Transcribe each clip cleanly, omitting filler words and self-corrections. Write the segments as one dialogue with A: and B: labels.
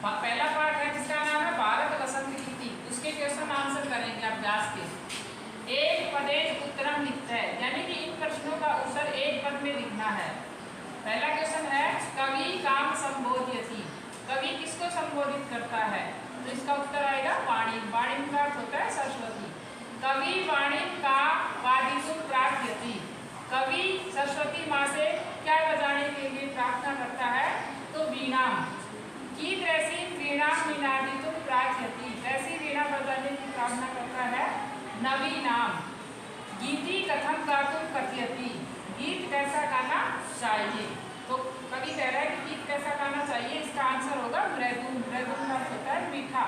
A: पहला पार्ट है जिसका नाम है भारत वसंत रीति, उसके क्वेश्चन आंसर करेंगे अभ्यास के। एक पदेश उत्तरम लिखते हैं, यानी कि इन प्रश्नों का उत्तर एक पद में लिखना है। पहला क्वेश्चन है कवि काम संबोध्यति, कवि किसको संबोधित करता है? तो इसका उत्तर आएगा वाणी। वाणी का अर्थ होता है सरस्वती। कवि वाणी का वादितुम प्रार्थयति, कवि सरस्वती माँ से क्या बजाने के लिए प्रार्थना करता है? तो वीणाम। कीदृशी वीणाम निनादितुम प्रार्थयति, कैसी वीणा बजाने की प्रार्थना करता है? नवीनाम। गीति कथम गातुम कथयति, गीत कैसा गाना चाहिए? तो कवि कह रहा है कि गीत कैसा गाना चाहिए, इसका आंसर होगा मृदुम। मृदुम का अर्थ होता है मीठा।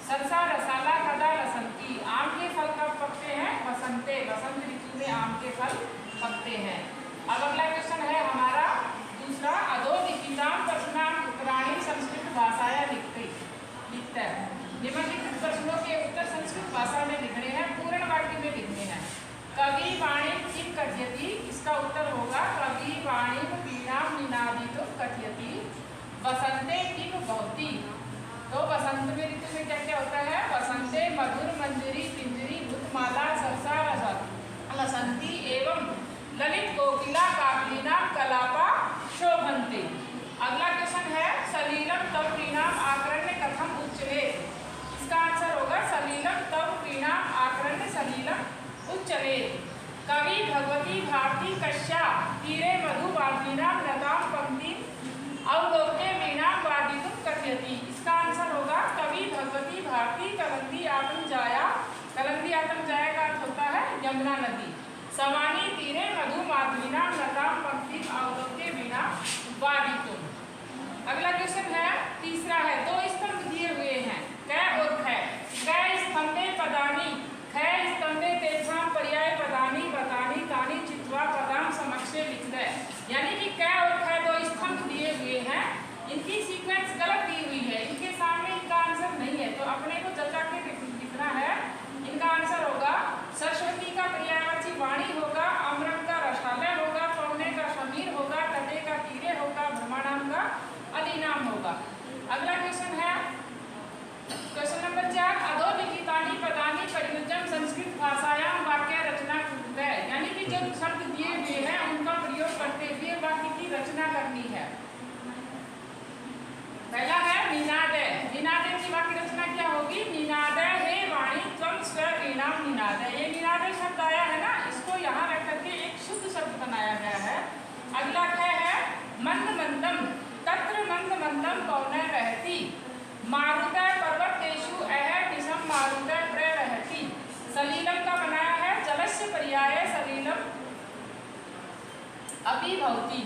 A: सरसा रसाला कदा रसंती, आम के फल कब पकते हैं? बसंते, बसंत ऋतु में आम के फल पकते हैं। अब अगला क्वेश्चन है हमारा दूसरा, अधोलिखिताम प्रश्नाम उत्तराणी संस्कृत भाषाया लिखते हैं। निम्नलिखित प्रश्नों के उत्तर संस्कृत भाषा में लिखने हैं, पूर्ण वाक्य में लिखने हैं। कवि वाणी किम कथयति, इसका उत्तर होगा कवि वाणी वीणाम निनादितुम कथयति वसंते किम भवति। तो बसंत में ऋतु में क्या क्या होता है? बसंते मधुर मंजरी पिंजरी भूतमाला सरसा लसंती एवं ललित कोकिला काकलिना कलापा शोभन्ते। अगला क्वेश्चन है सलीलम तव वीणाम आकरण्य कथम उच्चले, इसका आंसर होगा सलीलम तव वीणाम आकरण्य सलीलम उच्चले। कवि भगवती भारती कश्या तीरे मधु वादिनाम लताम पंक्ति अवलोक्य वीणाम वादितुम कथयति, इसका आंसर होगा कवि भगवती भारती कलंदी आतम जाया। कलंदी आतम जाया का अर्थ होता है यमुना नदी। सवानी तीरे मधु माधवीनाम लताम पंक्ति अवलोक्य वीणा वादितुम। अगला क्वेश्चन है तीसरा है, दो स्तंभ दिए हुए हैं कै और खै। कै स्तंभे पदानी खै स्तंभे तेषां पर्याय पदानी बतानी तानी चित्वा पदाम समक्षे लिख दे, यानी कि कै और खै दो स्तंभ दिए हुए हैं, इनकी सीक्वेंस गलत दी हुई है, इनके सामने इनका आंसर नहीं है, तो अपने को जचा के लिखना है। इनका आंसर होगा सरस्वती का पर्यायवाची वाणी होगा, अमृत का रसालय होगा, पौने का समीर होगा, तटे का तीरे होगा, ब्रह्मांड का अधिनाम होगा। अगला क्वेश्चन है क्वेश्चन नंबर 4, अधोलिखितानि पदानि प्रयुज्यं संस्कृत भाषायां वाक्य रचना है, यानी कि जो शब्द दिए हुए हैं उनका प्रयोग करते हुए वाक्य की रचना करनी है। पहला है निनादय। निनादय की वाक्य रचना क्या होगी? निनादय हे वाणी त्वं स्व वीणाम निनादय। ये निनादय शब्द आया है ना, इसको यहाँ रख करके एक शुद्ध शब्द बनाया गया है। अगला है मंद मंदम तत्र मंद मंदम पौनः रहती मारुतः पर्वतेषु अह दिशम मारुतः प्रवहति। सलीलम का बनाया है जलस्य पर्याय सलीलम अपि भवति।